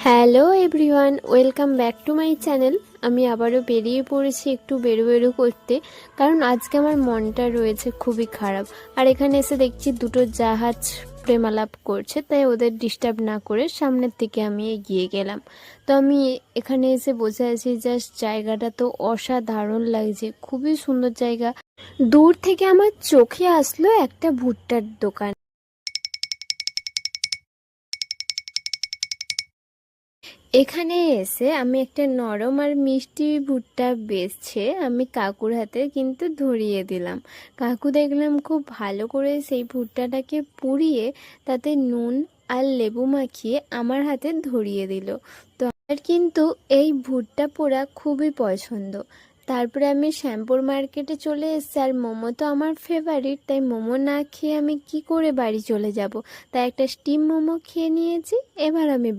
Hello everyone, welcome back to my channel. আমি আবারও বেরিয়ে পড়েছি একটু বেরো করতে, কারণ আজকে আমার মনটা রয়েছে খুবই খারাপ। আর এখানে এসে দেখছি দুটো জাহাজ প্রেমালাপ করছে, তাই ওদের ডিস্টার্ব না করে সামনের দিকে আমি এগিয়ে গেলাম। তো আমি এখানে এসে বসে আছি, জাস্ট জায়গাটা তো অসাধারণ লাগছে, খুবই সুন্দর জায়গা। দূর থেকে আমার চোখে আসলো একটা ভুট্টার দোকান। এখানে এসে আমি একটা নরম আর মিষ্টি ভুট্টা বেচছে আমি কাকুর হাতে কিন্তু ধরিয়ে দিলাম। কাকু দেখলাম খুব ভালো করে সেই ভুট্টাটাকে পুড়িয়ে তাতে নুন আর লেবু মাখিয়ে আমার হাতে ধরিয়ে দিল। তো আমার কিন্তু এই ভুট্টা পোড়া খুবই পছন্দ। তারপরে আমি শ্যামপুর মার্কেটে চলে এসেছি, আর মোমো তো আমার ফেভারিট, তাই মোমো না খেয়ে আমি কি করে বাড়ি চলে যাব। তাই একটা স্টিম মোমো খেয়ে নিয়েছি। এবার আমি